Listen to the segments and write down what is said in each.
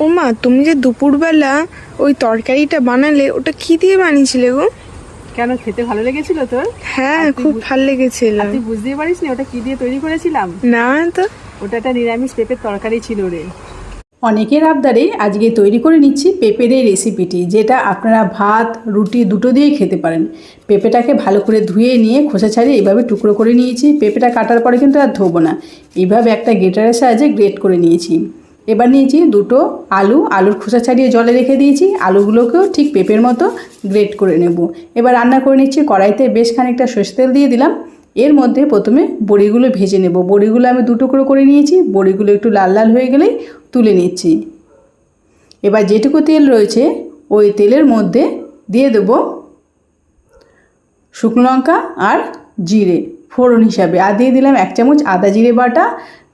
ও মা, তুমি যে দুপুরবেলা ওই তরকারিটা বানালে, ওটা কি দিয়ে বানিয়েছিলে গো? কেন, খেতে ভালো লেগেছিল তোর? হ্যাঁ, খুব ভালো লেগেছিল। তুই বুঝতেই পারিস নি ওটা কি দিয়ে তৈরি করেছিলাম? না তো। ওটা একটা নিরামিষ পেঁপের তরকারি ছিল রে। অনেকের আবদারে আজকে তৈরি করে নিচ্ছি পেঁপের এই রেসিপিটি, যেটা আপনারা ভাত রুটি দুটো দিয়েই খেতে পারেন। পেঁপেটাকে ভালো করে ধুয়ে নিয়ে খোসা ছাড়িয়ে এইভাবে টুকরো করে নিয়েছি। পেঁপেটা কাটার পরে কিন্তু আর ধোবো না, এইভাবে একটা গ্রেটারের সাহায্যে গ্রেট করে নিয়েছি। এবার নিয়েছি দুটো আলুর খোসা ছাড়িয়ে জলে রেখে দিয়েছি। আলুগুলোকেও ঠিক পেঁপের মতো গ্রেট করে নেব। এবার রান্না করে নিচ্ছি। কড়াইতে বেশ খানিকটা সরষের তেল দিয়ে দিলাম। এর মধ্যে প্রথমে বড়িগুলো ভেজে নেব। বড়িগুলো আমি দু টুকরো করে নিয়েছি। বড়িগুলো একটু লাল লাল হয়ে গেলেই তুলে নিচ্ছি। এবার যেটুকু তেল রয়েছে ওই তেলের মধ্যে দিয়ে দেব শুকনো লঙ্কা আর জিরে ফোড়ন হিসাবে, আর দিয়ে দিলাম 1 চামচ আদা জিরে বাটা,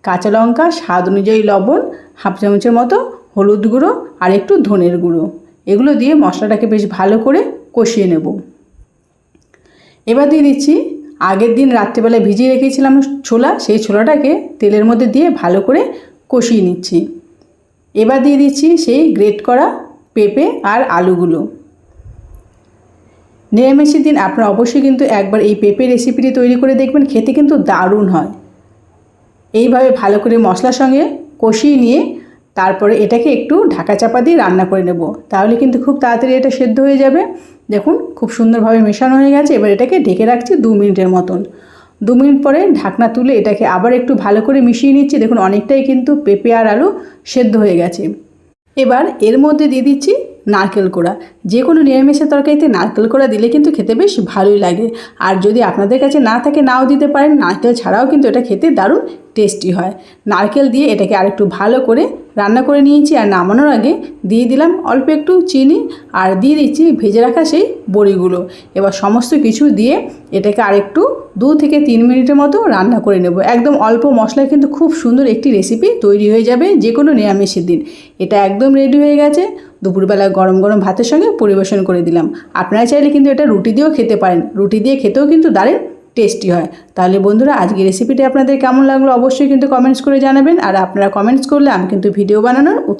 কাঁচা লঙ্কা, স্বাদ অনুযায়ী লবণ, হাফ চামচের মতো হলুদ গুঁড়ো আর একটু ধনের গুঁড়ো। এগুলো দিয়ে মশলাটাকে বেশ ভালো করে কষিয়ে নেব। এবার দিয়ে দিচ্ছি আগের দিন রাত্রিবেলা ভিজিয়ে রেখেছিলাম ছোলা, সেই ছোলাটাকে তেলের মধ্যে দিয়ে ভালো করে কষিয়ে নিচ্ছি। এবার দিয়ে দিচ্ছি সেই গ্রেট করা পেঁপে আর আলুগুলো। নিরামিষের দিন আপনারা অবশ্যই কিন্তু একবার এই পেঁপে রেসিপিটি তৈরি করে দেখবেন, খেতে কিন্তু দারুণ হয়। এইভাবে ভালো করে মশলার সঙ্গে কষিয়ে নিয়ে তারপরে এটাকে একটু ঢাকা চাপা দিয়ে রান্না করে নেব, তাহলে কিন্তু খুব তাড়াতাড়ি এটা সেদ্ধ হয়ে যাবে। দেখুন খুব সুন্দরভাবে মেশানো হয়ে গেছে। এবার এটাকে ঢেকে রাখছি 2 মিনিটের মতন। 2 মিনিট পরে ঢাকনা তুলে এটাকে আবার একটু ভালো করে মিশিয়ে নিচ্ছি। দেখুন অনেকটাই কিন্তু পেঁপে আর আলু সেদ্ধ হয়ে গেছে। এবার এর মধ্যে দিয়ে দিচ্ছি নারকেল কোড়া। যে কোনো নিরামিষের তরকারিতে নারকেল কোড়া দিলে কিন্তু খেতে বেশ ভালোই লাগে। আর যদি আপনাদের কাছে না থাকে নাও দিতে পারেন, নারকেল ছাড়াও কিন্তু এটা খেতে দারুণ টেস্টি হয়। নারকেল দিয়ে এটাকে আরেকটু ভালো করে রান্না করে নিয়েছি। আর নামানোর আগে দিয়ে দিলাম অল্প একটু চিনি আর দিয়ে দিচ্ছি ভেজে রাখা সেই বড়িগুলো। এবার সমস্ত কিছু দিয়ে এটাকে আরেকটু 2 থেকে 3 মিনিটের মতো রান্না করে নেব। একদম অল্প মশলায় কিন্তু খুব সুন্দর একটি রেসিপি তৈরি হয়ে যাবে যে কোনো নিরামিষের দিন। এটা একদম রেডি হয়ে গেছে। দুপুরবেলা গরম গরম ভাতের সঙ্গে পরিবেশন করে দিলাম। আপনারা চাইলে কিন্তু এটা রুটি দিয়েও খেতে পারেন। রুটি দিয়ে খেতেও কিন্তু দারুণ টেস্টি হয়। তাহলে বন্ধুরা, আজকে রেসিপিটি আপনাদের কেমন লাগলো অবশ্যই কিন্তু কমেন্টস করে জানাবেন। আর আপনারা কমেন্টস করলে আমি কিন্তু ভিডিও বানানোর উৎসাহ